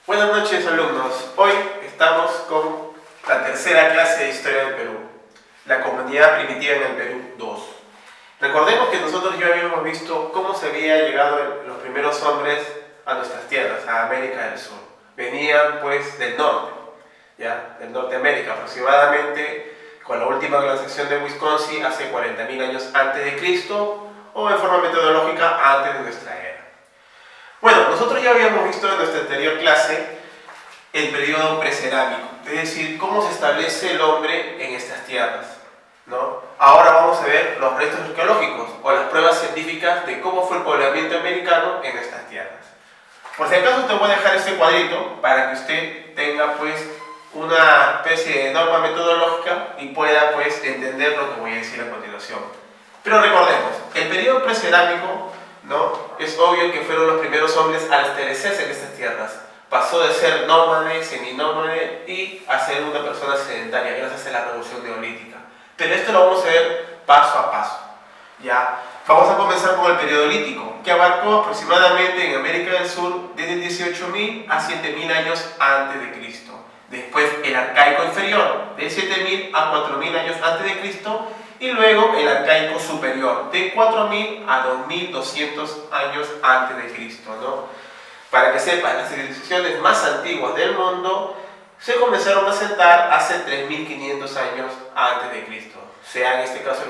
Buenas noches, alumnos. Hoy estamos con la tercera clase de Historia del Perú, la comunidad primitiva en el Perú 2. Recordemos que nosotros ya habíamos visto cómo se había llegado los primeros hombres a nuestras tierras, a América del Sur. Venían pues del norte, ¿ya? Del norte de América, aproximadamente con la última glaciación de Wisconsin hace 40.000 años antes de Cristo, o en forma metodológica antes de nuestra era. Bueno, nosotros ya habíamos visto en nuestra anterior clase el periodo precerámico, es decir, cómo se establece el hombre en estas tierras, ¿no? Ahora vamos a ver los restos arqueológicos o las pruebas científicas de cómo fue el poblamiento americano en estas tierras. Por si acaso te voy a dejar este cuadrito para que usted tenga pues una especie de norma metodológica y pueda pues entender lo que voy a decir a continuación. Pero recordemos, el periodo precerámico, ¿no? Es obvio que fueron los primeros hombres al establecerse en estas tierras. Pasó de ser nómade, seminómade y a ser una persona sedentaria gracias a la revolución neolítica. Pero esto lo vamos a ver paso a paso, ¿ya? Vamos a comenzar con el periodo lítico, que abarcó aproximadamente en América del Sur desde 18.000 a 7.000 años antes de Cristo. Después el arcaico inferior, de 7.000 a 4.000 años antes de Cristo. Y luego el arcaico superior, de 4.000 a 2.200 años antes de Cristo, ¿no? Para que sepan, las civilizaciones más antiguas del mundo se comenzaron a asentar hace 3.500 años antes de Cristo. Sea en este caso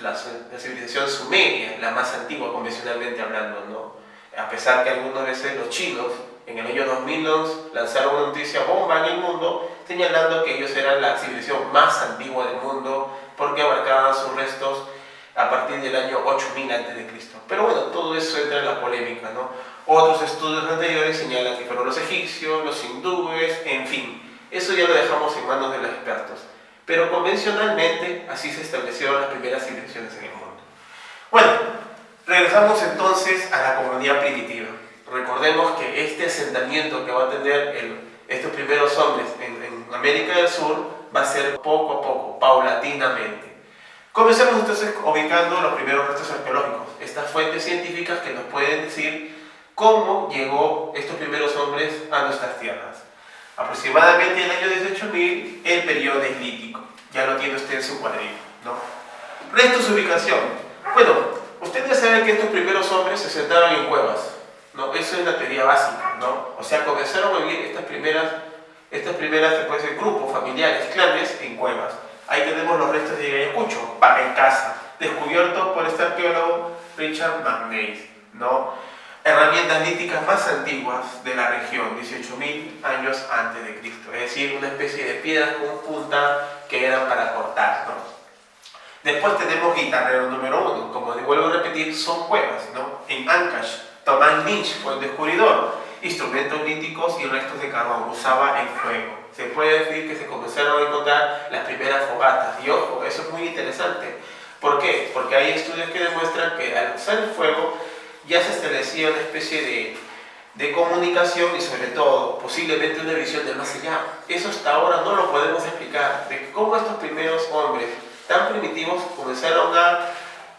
la civilización sumeria, la más antigua convencionalmente hablando, ¿no? A pesar que algunas veces los chinos en el año 2002 lanzaron una noticia bomba en el mundo señalando que ellos eran la civilización más antigua del mundo porque abarcaban sus restos a partir del año 8000 a.C. Pero bueno, todo eso entra en la polémica, ¿no? Otros estudios anteriores señalan que fueron los egipcios, los hindúes, en fin. Eso ya lo dejamos en manos de los expertos. Pero convencionalmente así se establecieron las primeras civilizaciones en el mundo. Bueno, regresamos entonces a la comunidad primitiva. Recordemos que este asentamiento que va a tener estos primeros hombres en América del Sur va a ser poco a poco, paulatinamente. Comencemos entonces ubicando los primeros restos arqueológicos, estas fuentes científicas que nos pueden decir cómo llegó estos primeros hombres a nuestras tierras. Aproximadamente en el año 18.000, el periodo es lítico. Ya lo tiene usted en su cuadrito, ¿no? Restos ubicación. Bueno, ustedes saben que estos primeros hombres se asentaron en cuevas, ¿no? Eso es la teoría básica, ¿no? O sea, comenzaron a vivir estas primeras se puede decir, grupos familiares, clanes en cuevas. Ahí tenemos los restos de Ayacucho, Pacaicasa, descubierto por este arqueólogo Richard McNeill, ¿no? Herramientas líticas más antiguas de la región, 18.000 años antes de Cristo, es decir, una especie de piedras con punta que eran para cortar, ¿no? Después tenemos guitarrero número 1, como vuelvo a repetir, son cuevas, ¿no? En Ancash, Thomas Lynch fue el descubridor, instrumentos líticos y restos de carbón, usaba el fuego. Se puede decir que se comenzaron a encontrar las primeras fogatas, y ojo, eso es muy interesante. ¿Por qué? Porque hay estudios que demuestran que al usar el fuego ya se establecía una especie de comunicación y sobre todo posiblemente una visión del más allá. Eso hasta ahora no lo podemos explicar, de cómo estos primeros hombres tan primitivos comenzaron a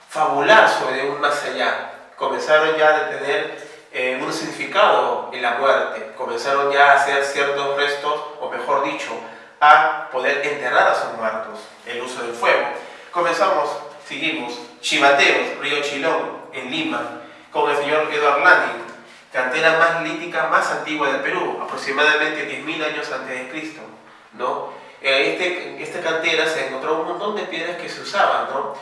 fabular sobre un más allá, comenzaron ya a tener un significado en la muerte, comenzaron ya a hacer ciertos restos, o mejor dicho, a poder enterrar a sus muertos, el uso del fuego. Seguimos, Chivateos, Río Chilón, en Lima, con el señor Edward Lanning, cantera más lítica más antigua del Perú, aproximadamente 10.000 años antes de Cristo, ¿no? En esta cantera se encontró un montón de piedras que se usaban, ¿no?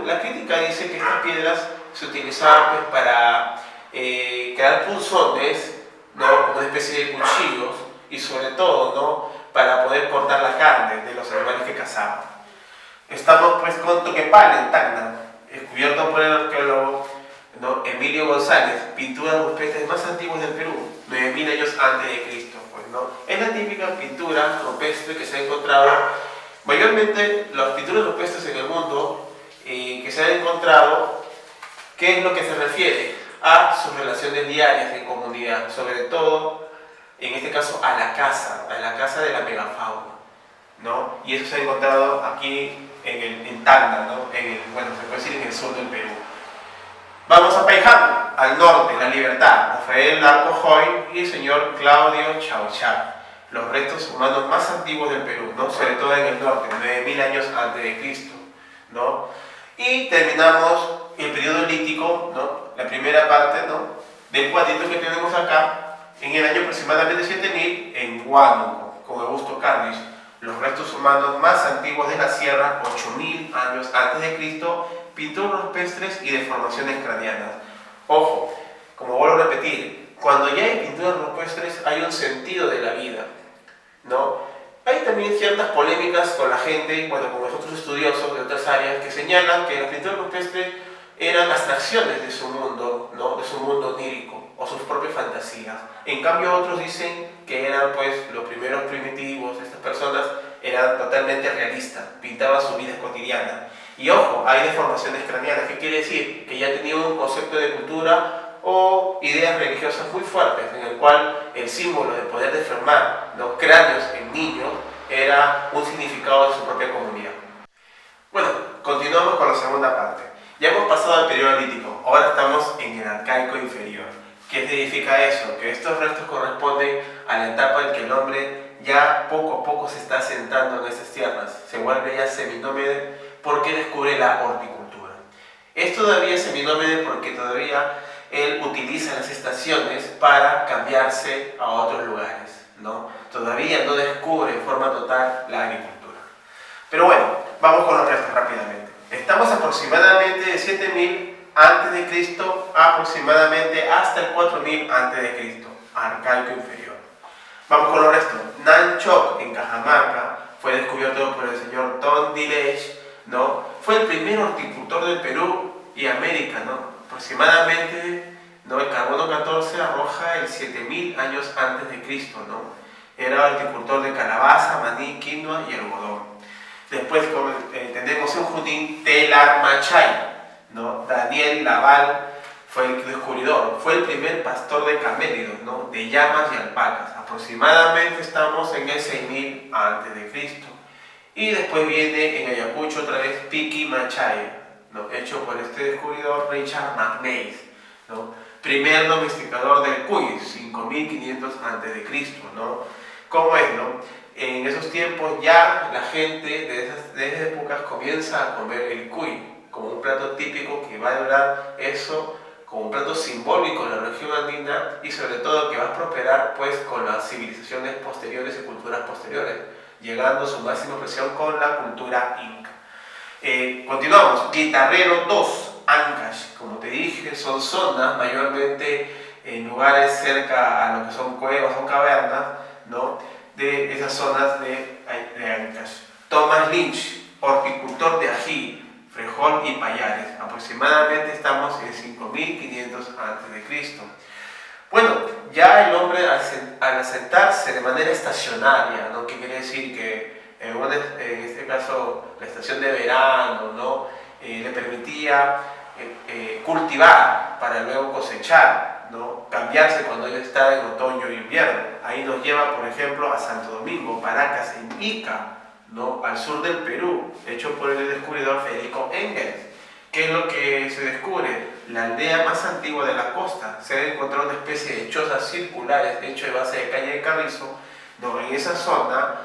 La crítica dice que estas piedras se utilizaban pues, para crear punzones, ¿no? Como una especie de cuchillos y sobre todo, ¿no? Para poder cortar la carne de los animales que cazaban. Estamos pues con Toquepala en Tacna, descubierto por el arqueólogo, ¿no? Emilio González, pinturas rupestres más antiguas del Perú, 9.000 años antes de Cristo, pues, ¿no? Es la típica pintura rupestre que se ha encontrado, mayormente las pinturas rupestres en el mundo que se han encontrado, ¿qué es lo que se refiere? A sus relaciones diarias en comunidad, sobre todo, en este caso, a la caza de la megafauna, ¿no? Y eso se ha encontrado aquí en Tacna, ¿no? Se puede decir en el sur del Perú. Vamos a Paiján, Al norte, la Libertad, Rafael Larco Joy y el señor Claudio Chauchat, los restos humanos más antiguos del Perú, ¿no? Sobre todo en el norte, 9000 años antes de Cristo, ¿no? Y terminamos el periodo lítico, ¿no? La primera parte, ¿no? Del cuadrito que tenemos acá, en el año aproximadamente 7000, en Huánuco, con Augusto Cárdenas, los restos humanos más antiguos de la sierra, 8000 años antes de Cristo, pinturas rupestres y deformaciones craneanas. Ojo, como vuelvo a repetir, cuando ya hay pinturas rupestres hay un sentido de la vida, ¿no? Hay también ciertas polémicas con la gente, bueno, con los otros estudiosos de otras áreas, que señalan que las pinturas rupestres eran abstracciones de su mundo, ¿no? De su mundo onírico o sus propias fantasías. En cambio otros dicen que eran pues los primeros primitivos, estas personas eran totalmente realistas, pintaban su vida cotidiana. Y ojo, hay deformaciones craneanas, ¿qué quiere decir? Que ya tenían un concepto de cultura o ideas religiosas muy fuertes, en el cual el símbolo de poder deformar los cráneos en niños era un significado de su propia comunidad. Bueno, continuamos con la segunda parte. Ya hemos pasado al periodo lítico, ahora estamos en el arcaico inferior. ¿Qué significa eso? Que estos restos corresponden a la etapa en que el hombre ya poco a poco se está asentando en estas tierras, se vuelve ya seminómade porque descubre la horticultura. Es todavía seminómade porque todavía él utiliza las estaciones para cambiarse a otros lugares, ¿no? Todavía no descubre en forma total la agricultura. Pero bueno, vamos con los restos rápidamente. Estamos aproximadamente de 7000 a.C. aproximadamente hasta el 4000 a.C., arcaico inferior. Vamos con los restos. Nanchoc en Cajamarca fue descubierto por el señor Tom Dilech, ¿no? Fue el primer horticultor del Perú y América, ¿no? Aproximadamente, ¿no? El carbono 14 arroja el 7000 años antes de Cristo, ¿no? Era horticultor de calabaza, maní, quinoa y algodón. Después tenemos en Junín Telar Machay, ¿no? Daniel Laval fue el descubridor, fue el primer pastor de camélidos, ¿no? De llamas y alpacas. Aproximadamente estamos en el 6000 a.C. Y después viene en Ayacucho otra vez Piqui Machay, ¿no? Hecho por este descubridor Richard McNeill, ¿no? Primer domesticador del cuy, 5500 a.C., ¿no? ¿Cómo es, no? En esos tiempos ya la gente de esas épocas comienza a comer el cuy como un plato típico que va a durar eso, como un plato simbólico en la región andina y sobre todo que va a prosperar pues con las civilizaciones posteriores y culturas posteriores, llegando a su máxima expresión con la cultura inca. Continuamos, Guitarrero 2, Ancash, como te dije, son zonas mayormente en lugares cerca a lo que son cuevas o cavernas, ¿no? De esas zonas de Ancash. Thomas Lynch, horticultor de ají, Frejol y Payares. Aproximadamente estamos en 5500 a.C. Bueno, ya el hombre al asentarse de manera estacionaria, ¿no? ¿Qué quiere decir? Que en este caso la estación de verano, ¿no? Le permitía cultivar para luego cosechar, ¿no? Cambiarse cuando ya está en otoño e invierno. Ahí nos lleva, por ejemplo, a Santo Domingo, Paracas, en Ica, ¿no? Al sur del Perú, hecho por el descubridor Federico Engels. ¿Qué es lo que se descubre? La aldea más antigua de la costa. Se ha encontrado una especie de chozas circulares hechas de base de caña de carrizo, ¿no? En esa zona,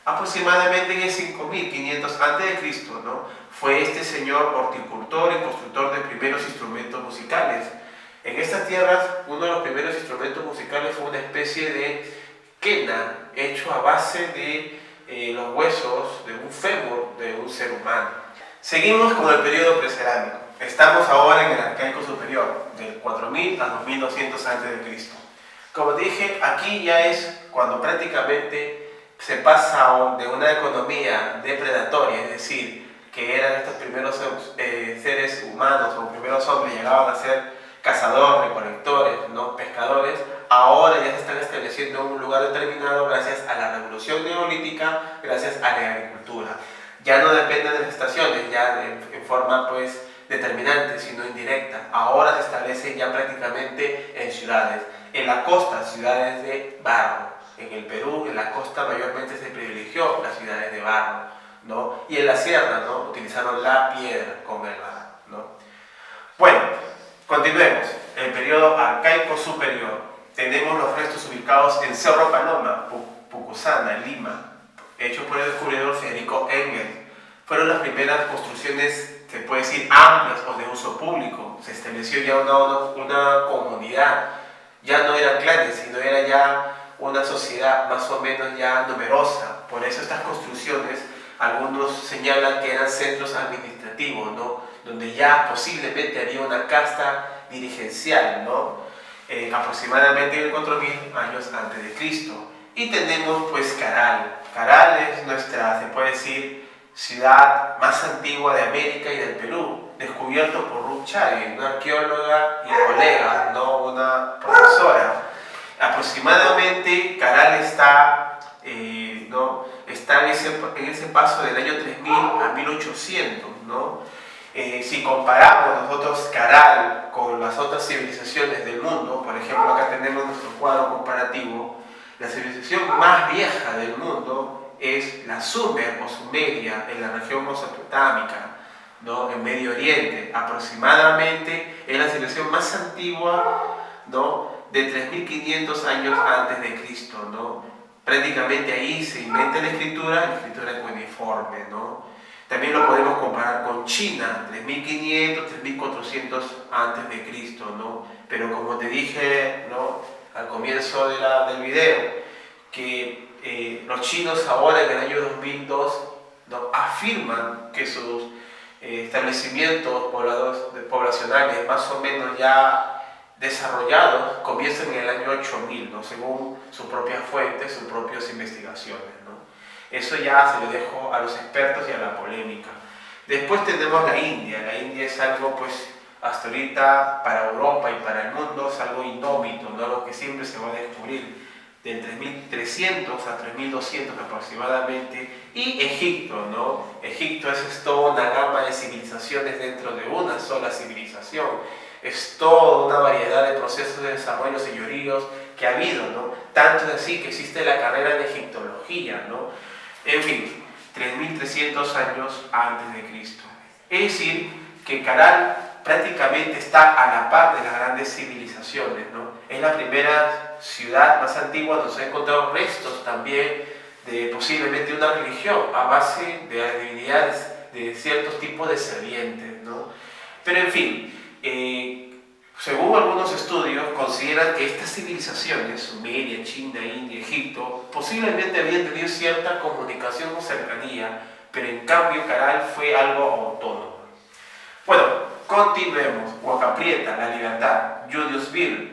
aproximadamente en el 5500 a.C., ¿no? Fue este señor horticultor y constructor de primeros instrumentos musicales. En estas tierras, uno de los primeros instrumentos musicales fue una especie de quena hecho a base de los huesos de un fémur de un ser humano. Seguimos con el periodo precerámico. Estamos ahora en el arcaico superior, del 4000 a 2200 a.C. Como dije, aquí ya es cuando prácticamente se pasa de una economía depredatoria, es decir, que eran estos primeros seres humanos o primeros hombres llegaban a ser cazadores, recolectores, ¿no? Pescadores. Ahora ya se están estableciendo en un lugar determinado gracias a la revolución neolítica, gracias a la agricultura. Ya no dependen de las estaciones, ya en forma pues determinante, sino indirecta. Ahora se establece ya prácticamente en ciudades. En la costa, ciudades de barro. En el Perú, en la costa mayormente se privilegió las ciudades de barro, ¿no? Y en la sierra, ¿no? Utilizaron la piedra con el barro, ¿no? Bueno, continuemos. El periodo periodo arcaico superior. Tenemos los restos ubicados en Cerro Paloma, Pucusana, Lima, hechos por el descubridor Federico Engels. Fueron las primeras construcciones, se puede decir, amplias o de uso público. Se estableció ya una comunidad, ya no eran clanes, sino era ya una sociedad más o menos ya numerosa. Por eso estas construcciones, algunos señalan que eran centros administrativos, ¿no? Donde ya posiblemente había una casta dirigencial, ¿no? Aproximadamente 4.000 años antes de Cristo. Y tenemos pues Caral. Caral es nuestra, se puede decir, ciudad más antigua de América y del Perú, descubierto por Ruth Chagui, una arqueóloga y colega, ¿no? Una profesora. Aproximadamente Caral está, ¿no? Está en ese paso del año 3000 a 1800, ¿no? Si comparamos nosotros Caral con las otras civilizaciones del mundo, por ejemplo, acá tenemos nuestro cuadro comparativo, la civilización más vieja del mundo es la Sumer o Sumeria, en la región mesopotámica, ¿no? En Medio Oriente. Aproximadamente es la civilización más antigua, ¿no? De 3.500 años antes de Cristo, ¿no? Prácticamente ahí se inventa la escritura cuneiforme, ¿no? También lo podemos comparar con China, 3.500, 3.400 antes de Cristo, ¿no? Pero como te dije, ¿no? Al comienzo del video, que los chinos ahora en el año 2002, ¿no? Afirman que sus establecimientos poblacionales más o menos ya desarrollados comienzan en el año 8000, ¿no? Según sus propias fuentes, sus propias investigaciones, ¿no? Eso ya se lo dejo a los expertos y a la polémica. Después tenemos la India. La India es algo, pues, hasta ahorita para Europa y para el mundo es algo indómito, ¿no? Algo que siempre se va a descubrir, de 3.300 a 3.200 aproximadamente. Y Egipto, ¿no? Egipto es toda una gama de civilizaciones dentro de una sola civilización. Es toda una variedad de procesos de desarrollo, señoríos que ha habido, ¿no? Tanto es así que existe la carrera de egiptología, ¿no? En fin, 3.300 años antes de Cristo. Es decir, que Caral prácticamente está a la par de las grandes civilizaciones, ¿no? Es la primera ciudad más antigua donde se han encontrado restos también de posiblemente una religión a base de las divinidades de ciertos tipos de serpientes, ¿no? Pero en fin, según algunos estudios, consideran que estas civilizaciones, Sumeria, China, India, Egipto, posiblemente habían tenido cierta comunicación o cercanía, pero en cambio Caral fue algo autónomo. Bueno, continuemos. Huaca Prieta, La Libertad, Judíosville.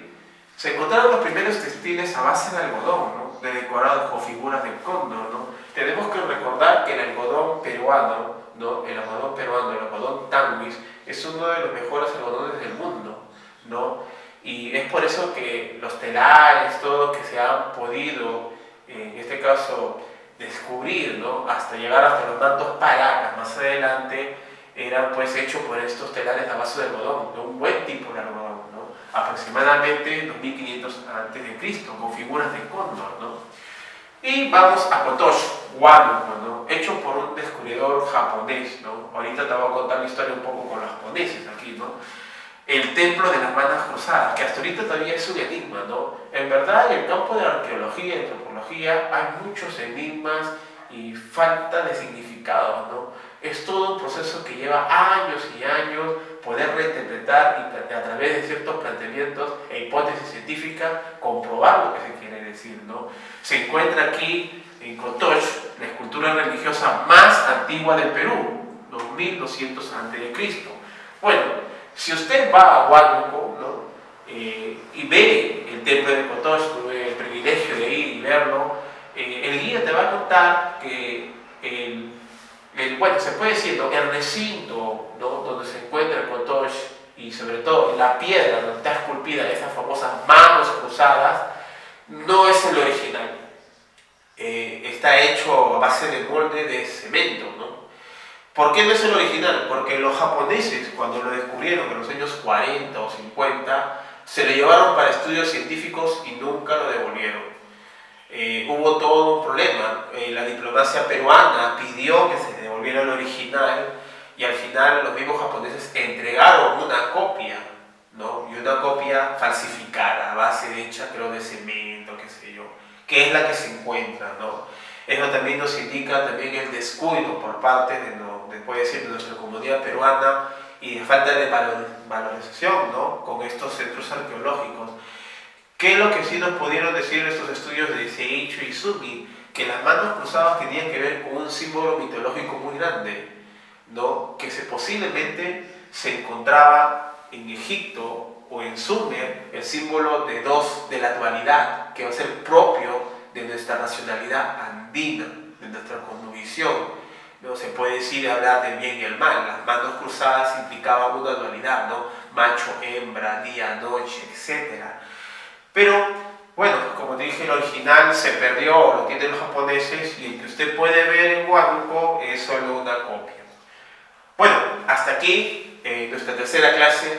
Se encontraron los primeros textiles a base de algodón, ¿no? Decorados con figuras de cóndor, ¿no? Tenemos que recordar que el algodón peruano, ¿no? El algodón tanguis, es uno de los mejores algodones del mundo, ¿no? Y es por eso que los telares, todo que se han podido, en este caso, descubrir, ¿no? Hasta llegar hasta los mantos paracas más adelante, eran pues hechos por estos telares a base de algodón, de un buen tipo de algodón, ¿no? Aproximadamente 2500 a.C., con figuras de cóndor, ¿no? Y vamos a Kotosh, Huánuco, ¿no? Hecho por un descubridor japonés, ¿no? Ahorita te voy a contar la historia un poco con los japoneses aquí, ¿no? El templo de las manos cruzadas, que hasta ahorita todavía es un enigma, ¿no? En verdad, en el campo de la arqueología y antropología hay muchos enigmas y falta de significado, ¿no? Es todo un proceso que lleva años y años poder reinterpretar y a través de ciertos planteamientos e hipótesis científicas comprobar lo que se quiere decir, ¿no? Se encuentra aquí en Kotosh la escultura religiosa más antigua del Perú, 2200 a.C. Bueno, si usted va a Huánuco, ¿no? Y ve el templo de Kotosh, tuve el privilegio de ir y verlo, el guía te va a contar que bueno, se puede decir, ¿no? El recinto, ¿no? Donde se encuentra el Kotosh y sobre todo la piedra donde está esculpida esas famosas manos cruzadas, no es el original. Está hecho a base de molde de cemento, ¿no? ¿Por qué no es el original? Porque los japoneses, cuando lo descubrieron en los años 40 o 50, se lo llevaron para estudios científicos y nunca lo devolvieron. Hubo todo un problema. La diplomacia peruana pidió que se devolviera el original y al final los mismos japoneses entregaron una copia, ¿no? Y una copia falsificada es la que se encuentra, ¿no? Eso también nos indica también el descuido por parte puede decir, de nuestra comunidad peruana y de falta de valorización, ¿no? Con estos centros arqueológicos. ¿Qué es lo que sí nos pudieron decir estos estudios de Seicho y Sumi? Que las manos cruzadas tenían que ver con un símbolo mitológico muy grande, ¿no? Que posiblemente se encontraba en Egipto o en Sumer, el símbolo de la dualidad, que va a ser propio de nuestra nacionalidad andina, de nuestra cosmovisión. ¿No? Se puede decir hablar del bien y el mal. Las manos cruzadas implicaban una dualidad, ¿no? Macho, hembra, día, noche, etc. Pero, bueno, como te dije, el original se perdió, lo tienen los japoneses, y el que usted puede ver en Huánuco es solo una copia. Bueno, hasta aquí nuestra tercera clase